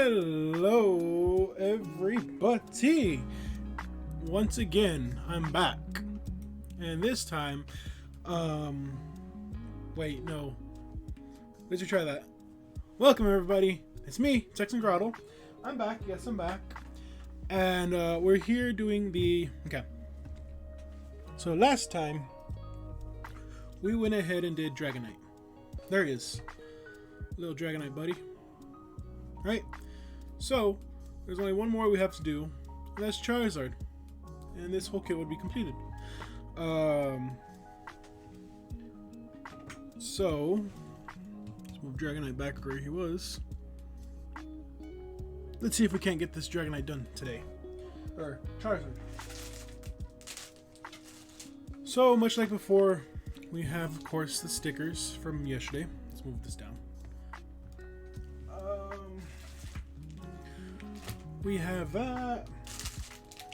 Hello, everybody! Once again, I'm back. And this time, wait, no. Let's retry that. Welcome, everybody. It's me, Texan Grottle. I'm back. Yes, I'm back. And we're here doing the... Okay. So last time, we went ahead and did Dragonite. There he is. Little Dragonite buddy. Right? So, there's only one more we have to do, and that's Charizard. And this whole kit would be completed. So, let's move Dragonite back where he was. Let's see if we can't get this Dragonite done today. Or Charizard. So, much like before, we have, of course, the stickers from yesterday. Let's move this down. We have that,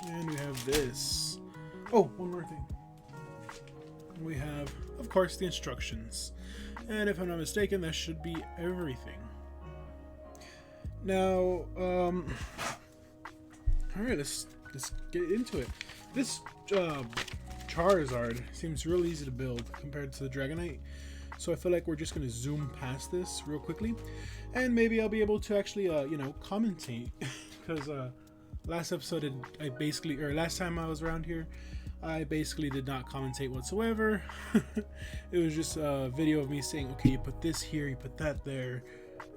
and we have this. Oh, one more thing. We have, of course, the instructions. And if I'm not mistaken, that should be everything. Now, all right, let's get into it. This Charizard seems real easy to build compared to the Dragonite. So I feel like we're just going to zoom past this real quickly. And maybe I'll be able to actually, commentate. Because last episode, last time I was around here, I basically did not commentate whatsoever. It was just a video of me saying, okay, you put this here, you put that there,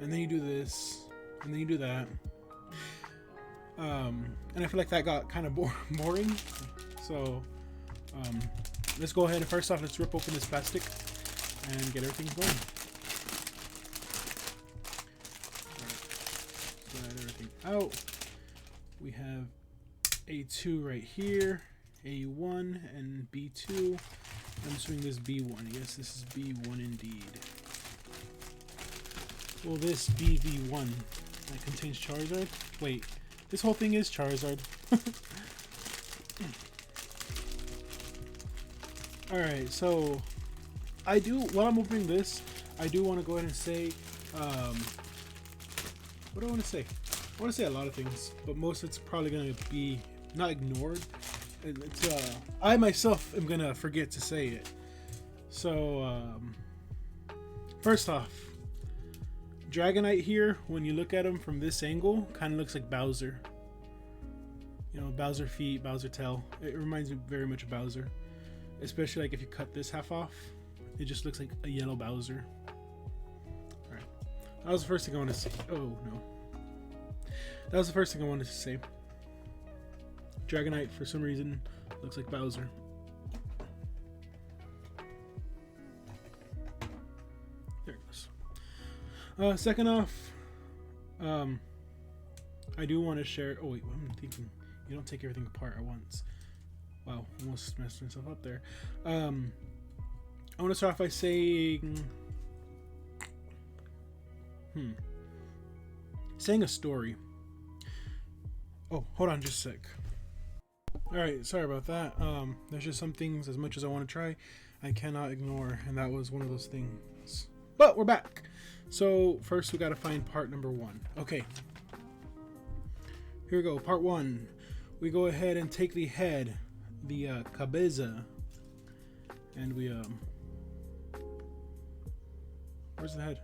and then you do this, and then you do that. And I feel like that got kind of boring. So let's go ahead and first off, let's rip open this plastic and get everything going. Slide everything out. We have A2 right here, A1 and B2. I'm assuming this B1. Yes, this is B1 indeed. Well, this BV1 that contains Charizard. Wait, this whole thing is Charizard. Alright, so while I'm opening this, I do want to go ahead and say, what do I want to say? I want to say a lot of things, but most of it's probably going to be not ignored. I myself am going to forget to say it. So, first off, Dragonite here, when you look at him from this angle, kind of looks like Bowser. You know, Bowser feet, Bowser tail. It reminds me very much of Bowser. Especially like if you cut this half off, it just looks like a yellow Bowser. Alright. That was the first thing I wanted to say. Oh, no. That was the first thing I wanted to say. Dragonite, for some reason, looks like Bowser. There it goes. Second off, I do want to share... Oh, wait, I'm thinking... You don't take everything apart at once. Wow, almost messed myself up there. I want to start off by saying... Saying a story. Oh, hold on just a sec. Alright, sorry about that. There's just some things, as much as I want to try, I cannot ignore, and that was one of those things. But we're back. So first we got to find part number 1. Okay. Here we go, part 1. We go ahead and take the head, the cabeza, and we where's the head?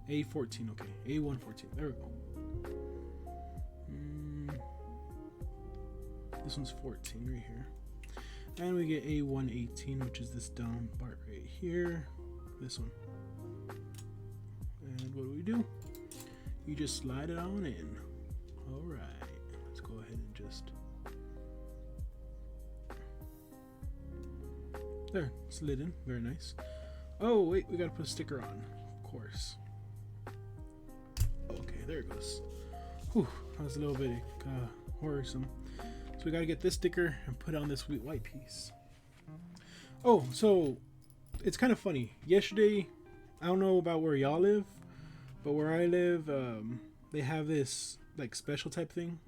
A14, okay. A114. There we go. This one's 14 right here. And we get A118, which is this down part right here. This one. And what do? You just slide it on in. Alright. Let's go ahead and just... There. Slid in. Very nice. Oh, wait. We gotta put a sticker on. Of course. Okay, there it goes. Whew. That was a little bit worrisome. So we gotta get this sticker and put on this sweet white piece. Oh, so it's kind of funny. Yesterday, I don't know about where y'all live, but where I live, they have this like special type thing.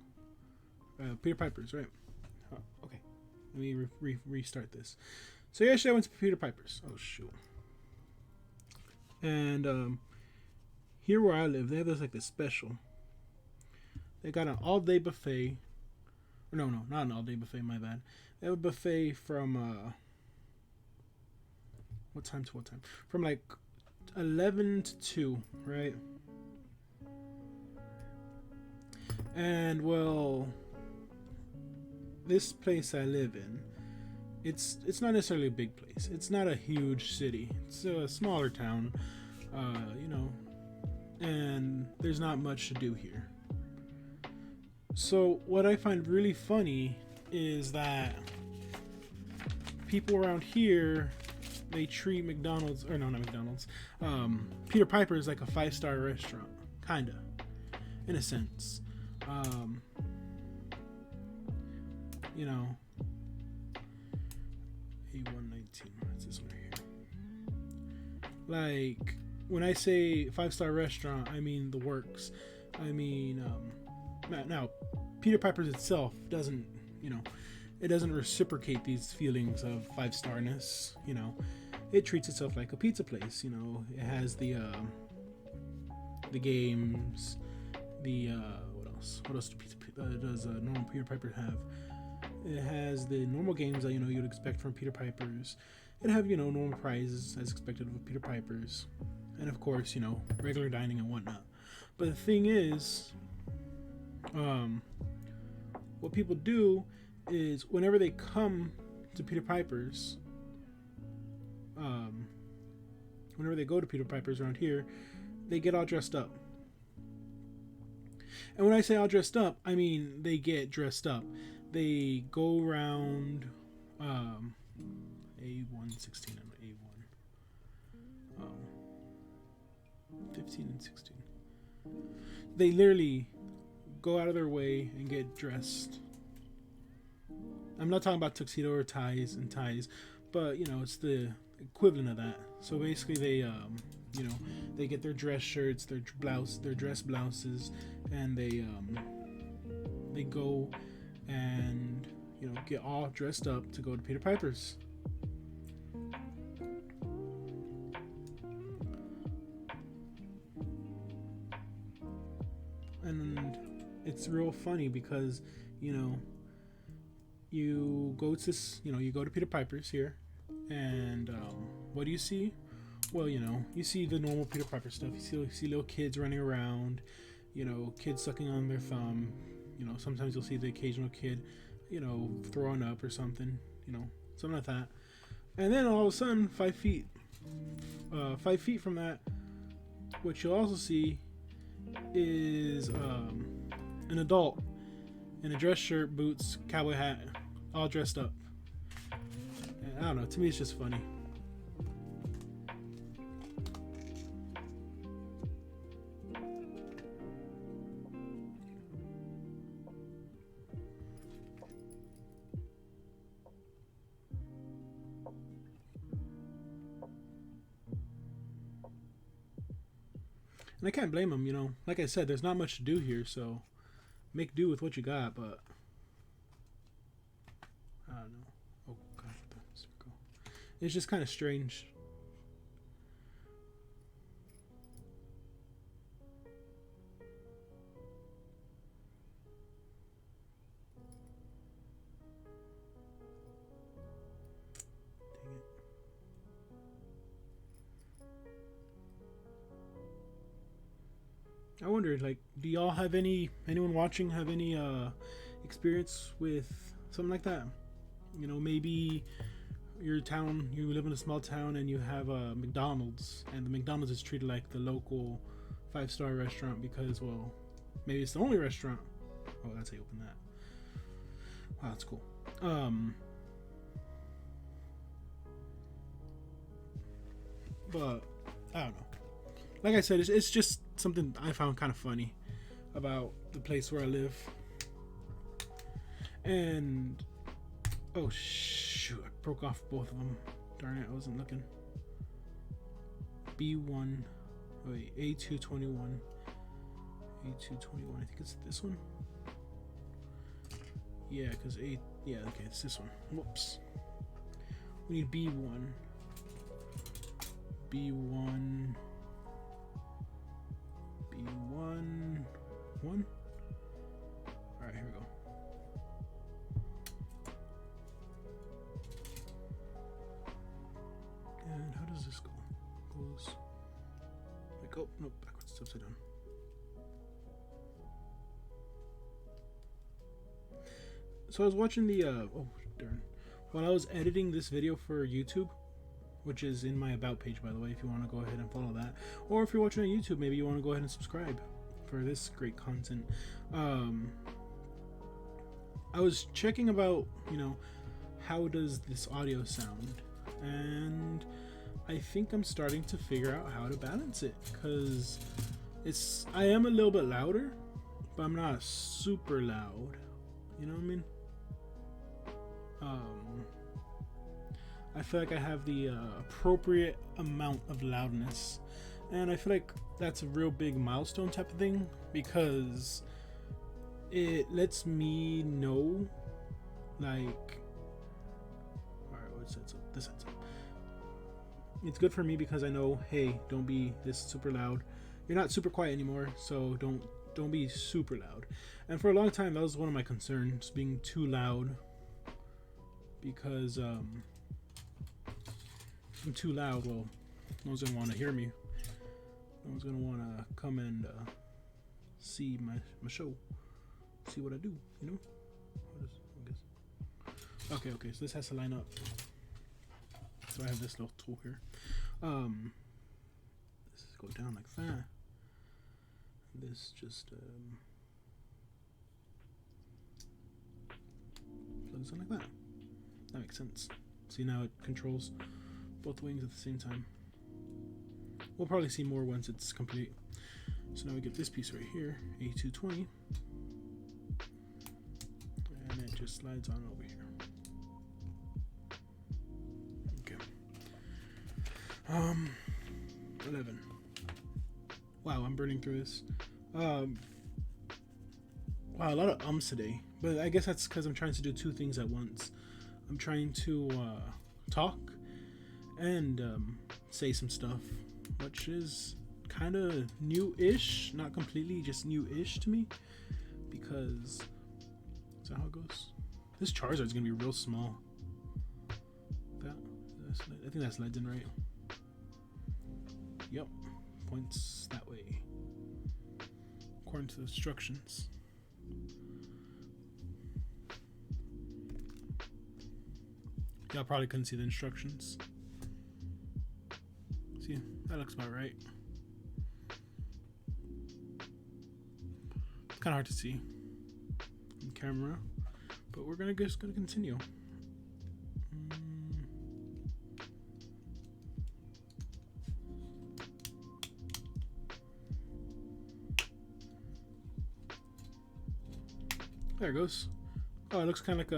Peter Piper's, right? Oh, okay, let me restart this. So yesterday I went to Peter Piper's. Oh shoot. And here where I live, they have this like this special. They got an all-day buffet. No, no, not an all-day buffet. My bad. They have a buffet from what time to what time? From like 11 to 2, right? And well, this place I live in, it's not necessarily a big place. It's not a huge city. It's a smaller town, you know, and there's not much to do here. So what I find really funny is that people around here, they treat McDonald's, or no, not McDonald's, Peter Piper is like a 5-star restaurant, kinda, in a sense. You know, A119, what's this one right here? Like, when I say 5-star restaurant, I mean the works. I mean, now, Peter Piper's itself doesn't, you know, it doesn't reciprocate these feelings of 5-starness, you know. It treats itself like a pizza place, you know. It has the games, the what else does normal Peter Piper have? It has the normal games that, you know, you'd expect from Peter Piper's. It have, you know, normal prizes as expected of Peter Piper's, and of course, you know, regular dining and whatnot. But the thing is, what people do is whenever they come to Peter Piper's, whenever they go to Peter Piper's around here, they get all dressed up. And when I say all dressed up, I mean they get dressed up. They go around A1, 16, and A1. 15 and 16. They literally go out of their way and get dressed. I'm not talking about tuxedo or ties, but you know, it's the equivalent of that. So basically they you know, they get their dress shirts, their dress blouses, and they go and, you know, get all dressed up to go to Peter Piper's. And it's real funny because, you know, you go to Peter Piper's here, and what do you see? Well, you know, you see the normal Peter Piper stuff. You see little kids running around, you know, kids sucking on their thumb. You know, sometimes you'll see the occasional kid, you know, throwing up or something, you know, something like that. And then all of a sudden, 5 feet from that, what you'll also see is an adult in a dress shirt, boots, cowboy hat, all dressed up. And I don't know, to me it's just funny. And I can't blame them, you know. Like I said, there's not much to do here, so make do with what you got, but I don't know. Oh, God, the circle. It's just kind of strange. Dang it. I wondered, like, do y'all have anyone watching have any experience with something like that? You know, maybe you live in a small town and you have a McDonald's, and the McDonald's is treated like the local 5-star restaurant because, well, maybe it's the only restaurant. Oh, that's how you open that. Wow, that's cool. But I don't know. Like I said, it's just something I found kind of funny about the place where I live. And oh shoot, I broke off both of them. Darn it, I wasn't looking. B1, wait, A221, A221. I think it's this one. Yeah, because okay, it's this one. Whoops. We need B1. Oh, no, backwards. It's upside down. So I was watching the, oh, darn. While I was editing this video for YouTube, which is in my About page, by the way, if you want to go ahead and follow that. Or if you're watching on YouTube, maybe you want to go ahead and subscribe for this great content. I was checking about, you know, how does this audio sound? And I think I'm starting to figure out how to balance it, because I am a little bit louder, but I'm not super loud. You know what I mean? I feel like I have the appropriate amount of loudness, and I feel like that's a real big milestone type of thing, because it lets me know, like, alright, what's that? This sets up. It's good for me because I know, hey, don't be this super loud. You're not super quiet anymore, so don't be super loud. And for a long time, that was one of my concerns, being too loud, because if I'm too loud, well, no one's gonna want to hear me. No one's gonna want to come and see my show, see what I do, you know. Okay, so this has to line up. So I have this little tool here. This is go down like that. This just plugs in like that. That makes sense. See, now it controls both wings at the same time. We'll probably see more once it's complete. So now we get this piece right here, A220, and it just slides on over here. Okay. 11. Wow, I'm burning through this. Wow, a lot of ums today, but I guess that's because I'm trying to do two things at once. I'm trying to talk and say some stuff, which is kind of new-ish, not completely, just new-ish to me, because is that how it goes? This Charizard's gonna be real small. I think that's legend, right? Yep, points that way according to the instructions. Y'all probably couldn't see the instructions. See, that looks about right. It's kind of hard to see on camera, but we're just gonna continue. There it goes. Oh, it looks kind of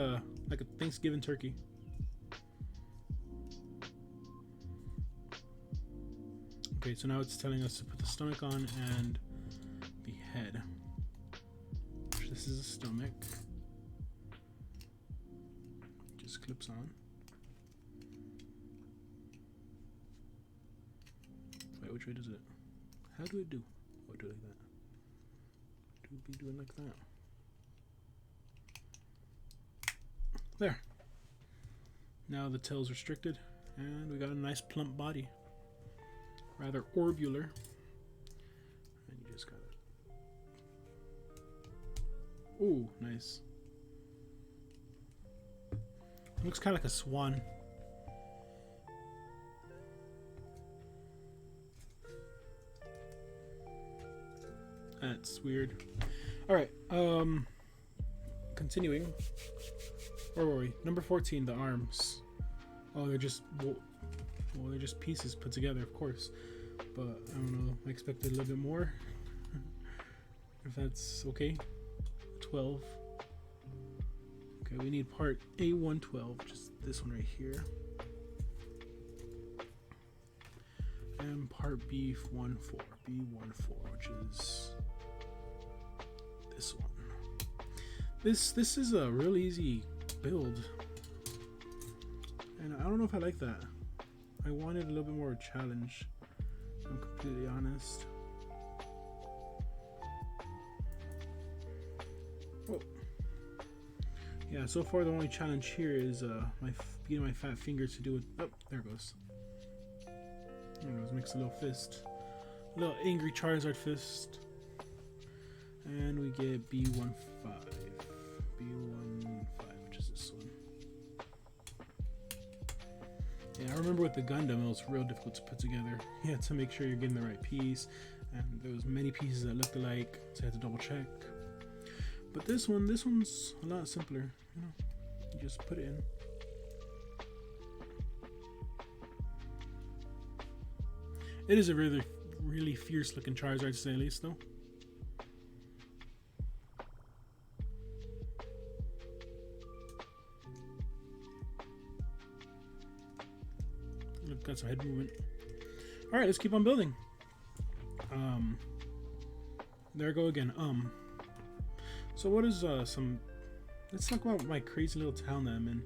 like a Thanksgiving turkey. Okay, so now it's telling us to put the stomach on and the head. This is a stomach. Just clips on. Wait, which way does it? How do it do? Oh, do it like that. Do it be doing like that? There. Now the tail's restricted, and we got a nice plump body. Rather orbular. And you just got it. Ooh, nice. Looks kind of like a swan. That's weird. Alright, continuing. Where were we? Number 14, the arms. Oh, they're just they're just pieces put together, of course. But I don't know. I expected a little bit more. If that's okay. 12. Okay, we need part A112, just this one right here. And part B14, which is this one. This is a real easy build, and I don't know if I like that. I wanted a little bit more challenge, if I'm completely honest. Oh. Yeah, so far the only challenge here is getting my fat fingers to do it. Oh, there it goes. There it goes, makes a little fist. Little angry Charizard fist. And we get B15. B15, which is this one. Yeah, I remember with the Gundam, it was real difficult to put together. You had to make sure you're getting the right piece, and there was many pieces that looked alike, so I had to double check. But this one's a lot simpler. You know, you just put it in. It is a really fierce looking Charizard to say the least, though. Got some head movement. All right, let's keep on building. There I go again. So what is some? Let's talk about my crazy little town that I'm in.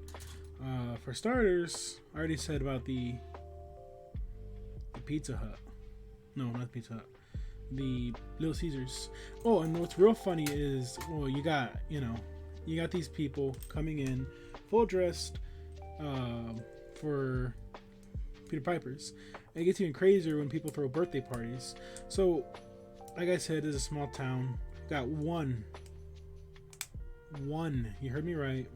For starters, I already said about the Pizza Hut. No, not Pizza Hut. The Little Caesars. Oh, and what's real funny is, well, you got these people coming in full dressed for Peter Piper's. And it gets even crazier when people throw birthday parties. So, like I said, it's a small town. Got one. You heard me right.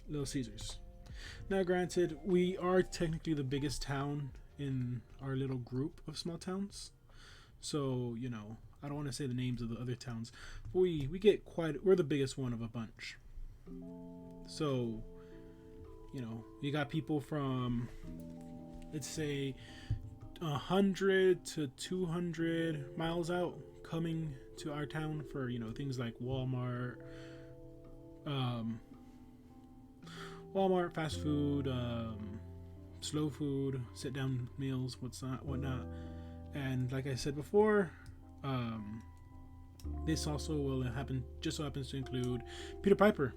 Little Caesars. Now, granted, we are technically the biggest town in our little group of small towns. So, you know, I don't want to say the names of the other towns. But we're the biggest one of a bunch. So, you know, you got people from, let's say, 100 to 200 miles out coming to our town for, you know, things like Walmart, fast food, slow food, sit down meals, whatnot. And like I said before, this also will happen, just so happens to include Peter Piper.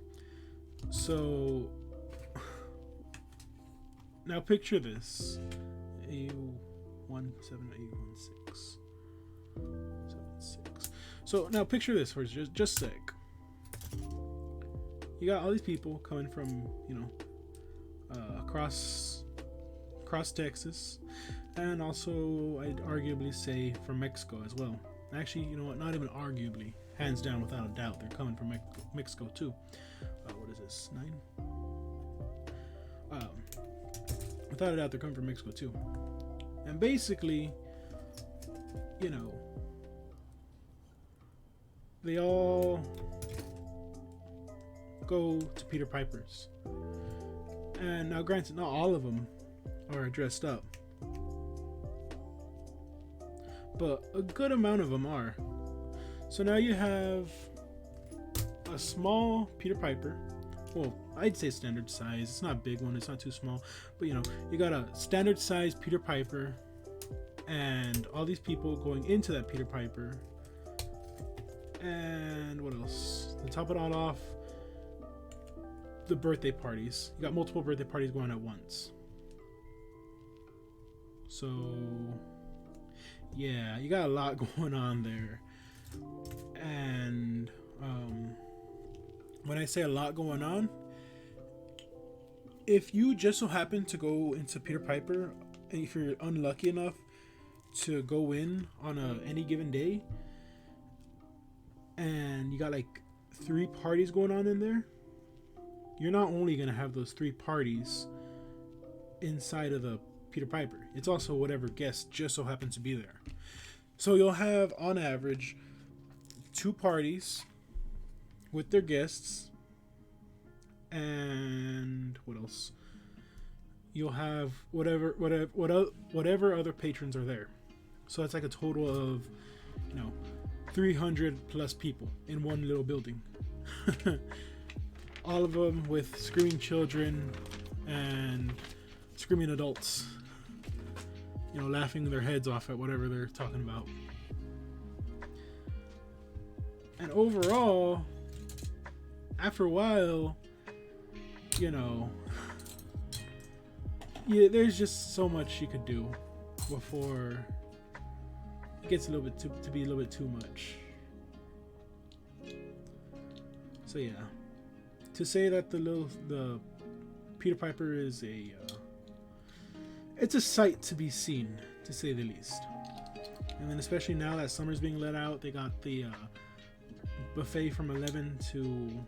So now picture this. A1781676. So now picture this for just a sec. You got all these people coming from, you know, across Texas, and also I'd arguably say from Mexico as well. Actually, you know what? Not even arguably. Hands down, without a doubt, they're coming from Mexico too. What is this? 9? Without a doubt, they're coming from Mexico too. And basically, you know, they all go to Peter Piper's. And now, granted, not all of them are dressed up, but a good amount of them are. So now you have a small Peter Piper. Well, I'd say standard size. It's not a big one. It's not too small. But, you know, you got a standard size Peter Piper and all these people going into that Peter Piper. And what else? To top it all off, the birthday parties. You got multiple birthday parties going at once. So, yeah, you got a lot going on there. And when I say a lot going on, if you just so happen to go into Peter Piper, and if you're unlucky enough to go in on any given day, and you got like 3 parties going on in there, you're not only going to have those 3 parties inside of the Peter Piper, it's also whatever guest just so happens to be there. So you'll have, on average, 2 parties with their guests, and what else? You'll have whatever other patrons are there. So that's like a total of, you know, 300 plus people in one little building. All of them with screaming children and screaming adults, you know, laughing their heads off at whatever they're talking about. And overall, after a while, you know, yeah, there's just so much you could do before it gets a little bit to be a little bit too much. So yeah, to say that the Peter Piper is it's a sight to be seen, to say the least. And then especially now that summer's being let out, they got the buffet from 11 to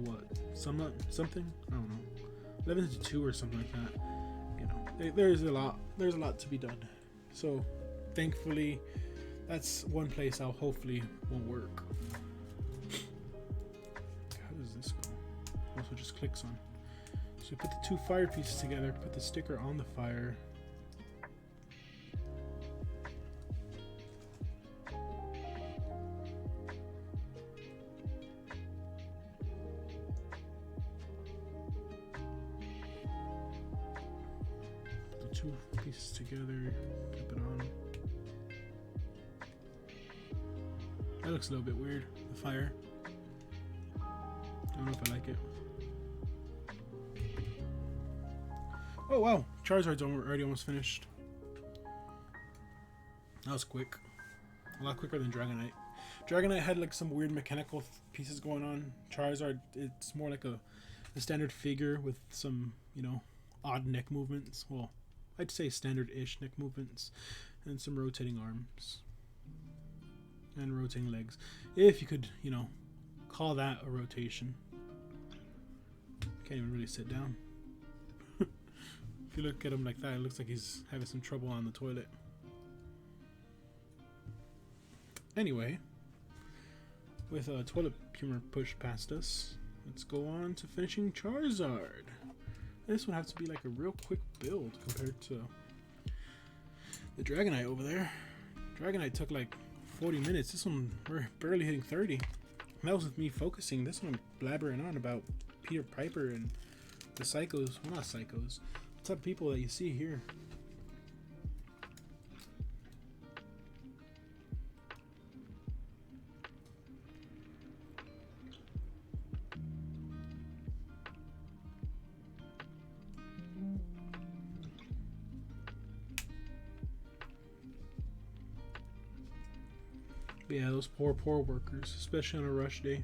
what? Something? I don't know. 11 to 2 or something like that. You know, there's a lot to be done. So thankfully, that's one place I'll hopefully will work. How does this go? Also just clicks on. So we put the two fire pieces together, put the sticker on the fire. Put the two pieces together, clip it on. That looks a little bit weird, the fire. I don't know if I like it. Oh wow, Charizard's already almost finished. That was quick. A lot quicker than Dragonite. Dragonite had like some weird mechanical pieces going on. Charizard, it's more like a standard figure with some, you know, odd neck movements. Well, I'd say standard-ish neck movements. And some rotating arms. And rotating legs. If you could, you know, call that a rotation. Can't even really sit down. If you look at him like that, it looks like he's having some trouble on the toilet. Anyway, with a toilet humor pushed past us, let's go on to finishing Charizard. This would have to be like a real quick build compared to the Dragonite over there. Dragonite took like 40 minutes. This one, we're barely hitting 30. And that was with me focusing. This one, blabbering on about Peter Piper and the psychos. Well, not psychos. The type of people that you see here. But yeah, those poor workers, especially on a rush day.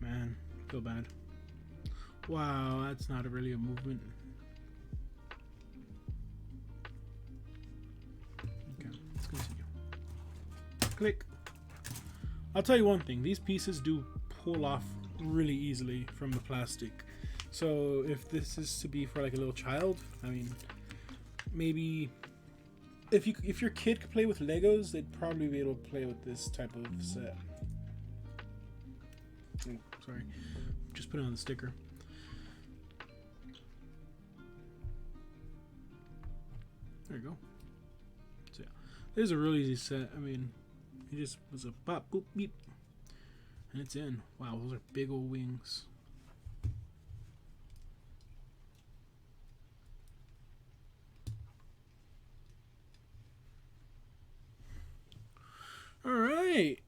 Man, I feel bad. Wow, that's not really a movement. Okay, let's continue. Click. I'll tell you one thing, these pieces do pull off really easily from the plastic. So if this is to be for like a little child, I mean, maybe if your kid could play with Legos, they'd probably be able to play with this type of set. Oh, sorry, just put it on the sticker. There you go. So yeah, this is a really easy set. I mean, it just was a pop, boop, beep, and it's in. Wow, those are big old wings. Alright,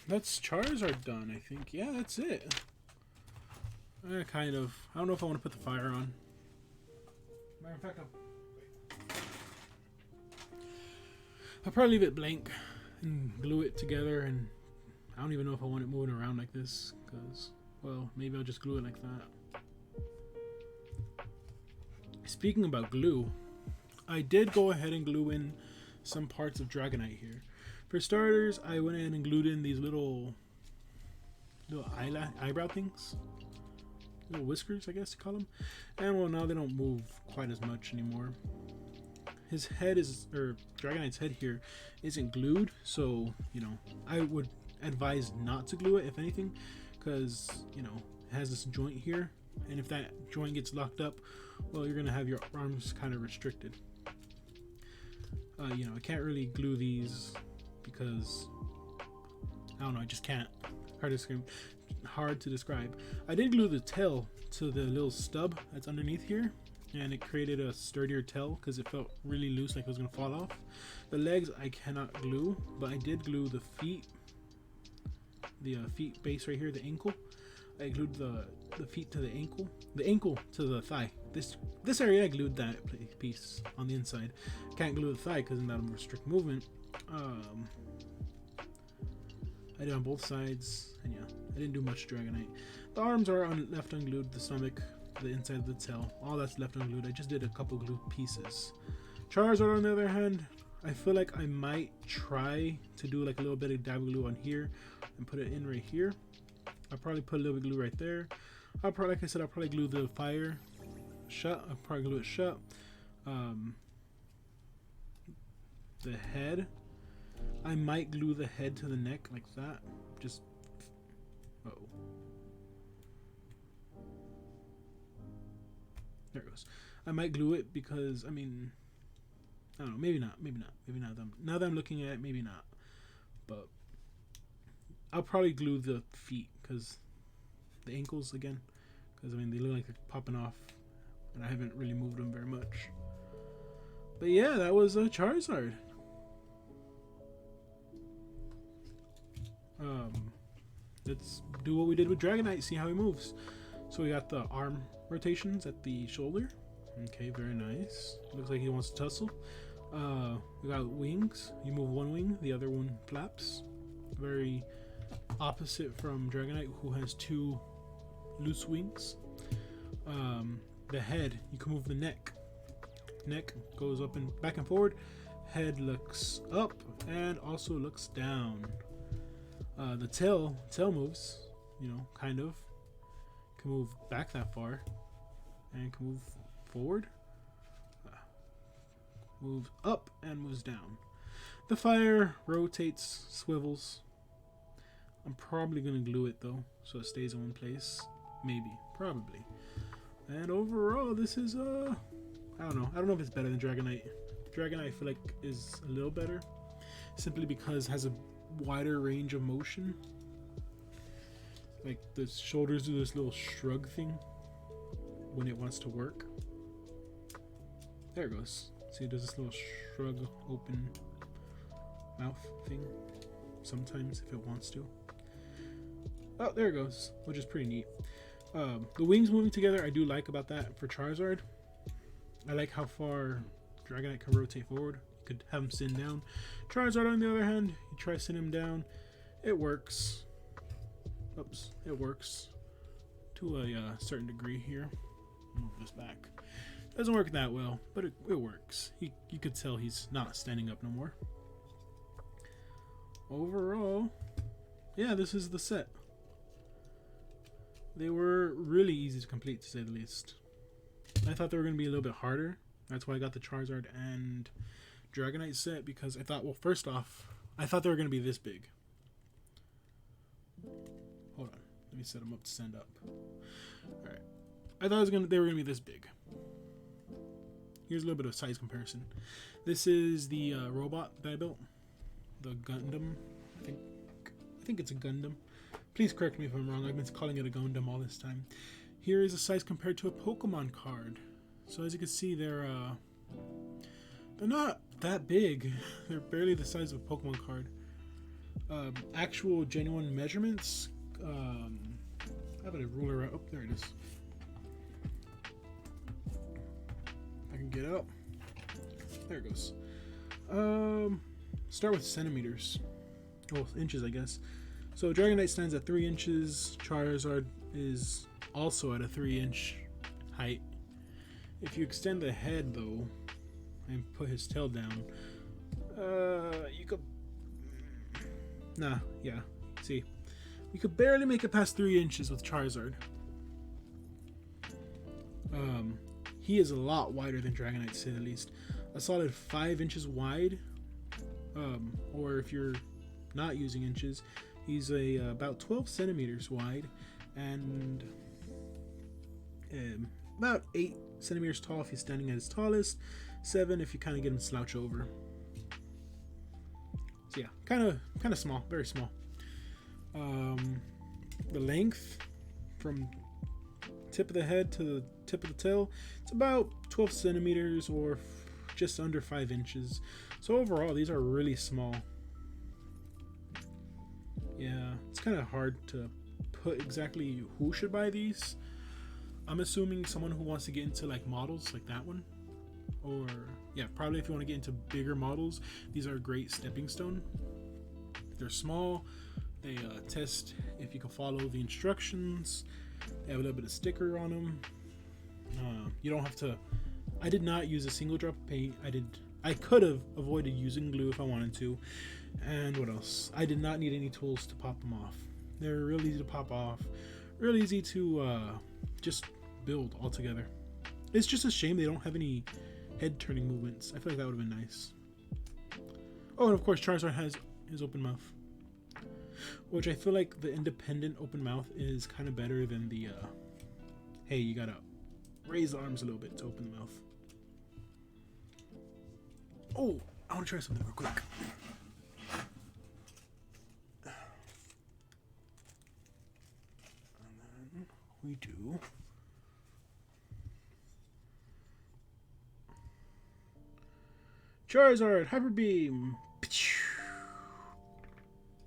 that's Charizard done, I think. Yeah, that's it. I don't know if I want to put the fire on. Matter of fact, I'll probably leave it blank and glue it together, and I don't even know if I want it moving around like this, because, well, maybe I'll just glue it like that. Speaking about glue, I did go ahead and glue in some parts of Dragonite here. For starters, I went ahead and glued in these little eyebrow things. Little whiskers, I guess you call them. And well, now they don't move quite as much anymore. His head Dragonite's head here isn't glued, so, you know, I would advise not to glue it, if anything, because, you know, it has this joint here, and if that joint gets locked up, well, you're gonna have your arms kind of restricted. You know, I can't really glue these because I don't know, I just can't. Hard to describe. I did glue the tail to the little stub that's underneath here, and it created a sturdier tail because it felt really loose, like it was gonna fall off. The legs I cannot glue, but I did glue the feet, feet base right here, the ankle. I glued the feet to the ankle to the thigh. This area I glued that piece on the inside. Can't glue the thigh because that'll restrict movement. I did on both sides, and yeah, I didn't do much Dragonite. The arms are left unglued, the stomach, the inside of the tail, all that's left unglued. I just did a couple glued pieces. Charizard on the other hand, I feel like I might try to do like a little bit of dab glue on here and put it in right here. I'll probably put a little bit of glue right there. I'll probably, like I said, I'll probably glue the fire shut. I'll probably glue it shut. The head, I might glue the head to the neck like that. Just, oh, there it goes. I might glue it because, I mean, I don't know, maybe not. Now that I'm looking at it, maybe not. But I'll probably glue the feet, because the ankles again, because I mean they look like they're popping off, and I haven't really moved them very much. But yeah, that was a Charizard. Let's do what we did with Dragonite, see how he moves. So we got the arm rotations at the shoulder. Okay, very nice. Looks like he wants to tussle. We got wings. You move one wing, the other one flaps. Very opposite from Dragonite, who has two loose wings. The head, you can move the neck. Neck goes up and back and forward. Head looks up and also looks down. The tail moves, you know, kind of. Can move back that far and can move forward. Moves up and moves down. The fire rotates, swivels. I'm probably gonna glue it though, so it stays in one place. Maybe, probably. And overall, this is I don't know if it's better than Dragonite. Dragonite I feel like is a little better, simply because it has a wider range of motion. Like the shoulders do this little shrug thing when it wants to work. There it goes. See, it does this little shrug, open mouth thing sometimes if it wants to. Oh, there it goes, which is pretty neat. The wings moving together, I do like about that for Charizard. I like how far Dragonite can rotate forward. You could have him sitting down. Charizard, on the other hand, you try sitting him down. It works. Oops, it works to a certain degree here. Move this back. Doesn't work that well, but it works. You could tell he's not standing up no more. Overall, yeah, this is the set. They were really easy to complete, to say the least. I thought they were going to be a little bit harder. That's why I got the Charizard and Dragonite set, because I thought, well, first off, I thought they were going to be this big. Hold on. Let me set them up to stand up. Alright. I thought they were going to be this big. Here's a little bit of size comparison. This is the robot that I built. The Gundam. I think it's a Gundam. Please correct me if I'm wrong. I've been calling it a Gundam all this time. Here is a size compared to a Pokemon card. So as you can see, they're not that big. They're barely the size of a Pokemon card. Actual genuine measurements. How about a ruler? Oh, there it is. I can get up. There it goes. Start with centimeters. Well, inches, I guess. So Dragonite stands at 3 inches. Charizard is also at a 3-inch height. If you extend the head though and put his tail down, you could see, we could barely make it past 3 inches with Charizard. He is a lot wider than Dragonite, to say the least. A solid 5 inches wide, or if you're not using inches, he's about 12 centimeters wide and about 8 centimeters tall if he's standing at his tallest, 7 if you kind of get him to slouch over. So yeah, kind of small, very small. The length from tip of the head to the tip of the tail, it's about 12 centimeters or just under 5 inches. So overall, these are really small. Yeah, it's kind of hard to put exactly who should buy these. I'm assuming someone who wants to get into like models like that one, or yeah, probably if you want to get into bigger models, these are a great stepping stone. They're small, They test if you can follow the instructions. They have a little bit of sticker on them. You don't have to. I did not use a single drop of paint. I could have avoided using glue if I wanted to. And what else? I did not need any tools to pop them off. They're real easy to pop off. Real easy to just build altogether. It's just a shame they don't have any head turning movements. I feel like that would have been nice. Oh, and of course Charizard has his open mouth, which I feel like the independent open mouth is kind of better than the hey, you gotta raise the arms a little bit to open the mouth. Oh, I want to try something real quick. And then we do Charizard Hyper Beam.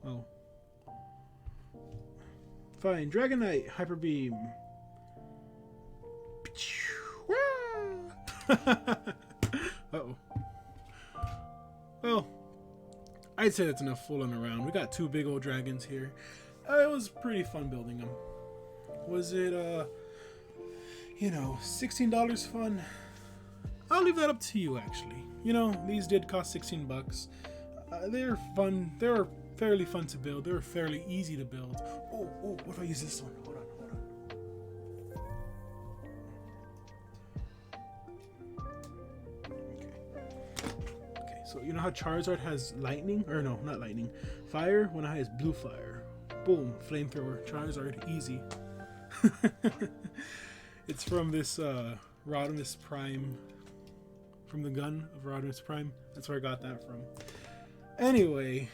Oh. Fine. Dragonite Hyper Beam. Uh-oh. Well, I'd say that's enough fooling around. We got two big old dragons here. It was pretty fun building them. Was it, you know, $16 fun? I'll leave that up to you, actually. You know, these did cost 16 bucks. They're fun. They were fairly fun to build. They were fairly easy to build. Oh, what if I use this one? Hold on. Okay, so you know how Charizard has lightning? Or no, not lightning. Fire? When I has blue fire. Boom, flamethrower. Charizard, easy. It's from this Rodimus Prime. From the gun of Rodimus Prime. That's where I got that from. Anyway,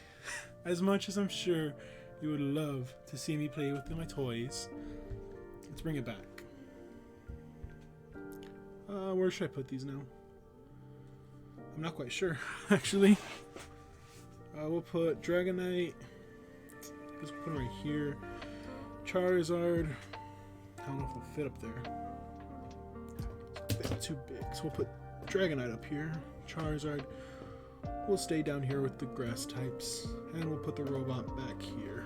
as much as I'm sure you would love to see me play with my toys, let's bring it back. Where should I put these now? I'm not quite sure, actually. We'll put Dragonite. Let's put it right here. Charizard. I don't know if it'll fit up there. It's too big, so we'll put Dragonite up here. Charizard will stay down here with the grass types, and we'll put the robot back here.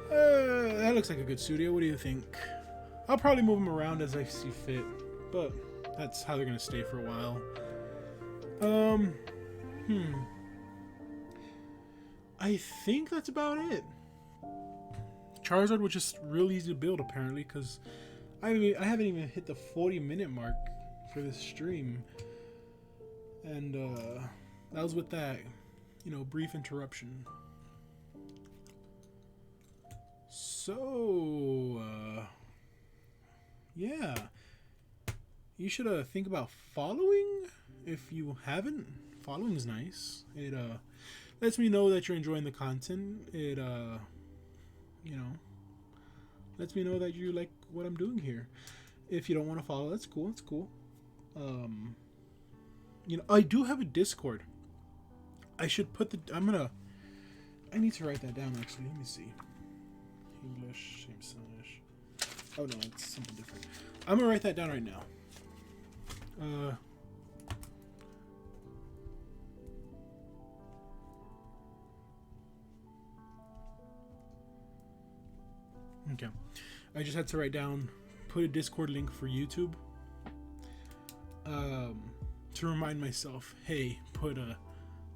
That looks like a good studio. What do you think? I'll probably move them around as I see fit, but that's how they're gonna stay for a while. I think that's about it. Charizard was just real easy to build, apparently, because I haven't even hit the 40-minute mark for this stream, and that was with that, you know, brief interruption. So yeah, you should think about following if you haven't. Following is nice. It lets me know that you're enjoying the content. It you know, lets me know that you like what I'm doing here. If you don't want to follow, that's cool. It's cool. You know, I do have a Discord. I should put the. I need to write that down, actually. Let me see. English, same Spanish. Oh no, it's something different. I'm gonna write that down right now. Okay. I just had to write down, put a Discord link for YouTube. To remind myself, hey, put a,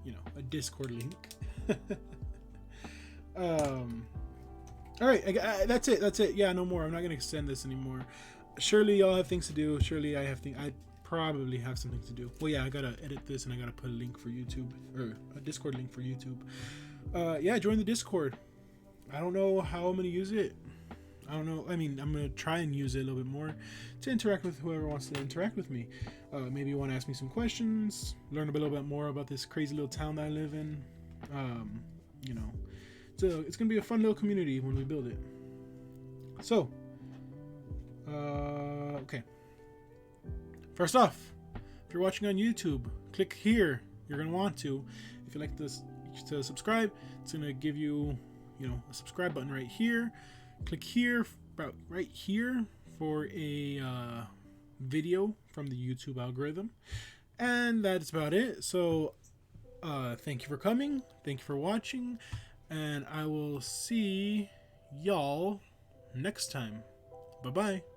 you know, a Discord link. All right, that's it. Yeah, no more. I'm not gonna extend this anymore. Surely y'all have things to do. Surely I probably have something to do. Well, yeah, I gotta edit this and I gotta put a link for YouTube, or a Discord link for YouTube. Yeah, join the Discord. I don't know how I'm gonna use it. I don't know. I mean, I'm going to try and use it a little bit more to interact with whoever wants to interact with me. Maybe you want to ask me some questions, learn a little bit more about this crazy little town that I live in. You know, so it's going to be a fun little community when we build it. So, okay. First off, if you're watching on YouTube, click here. You're going to want to. If you like this, to subscribe, it's going to give you, you know, a subscribe button right here. Click here, right here, for a video from the YouTube algorithm, and that's about it. So Thank you for coming. Thank you for watching. And I will see y'all next time. Bye bye.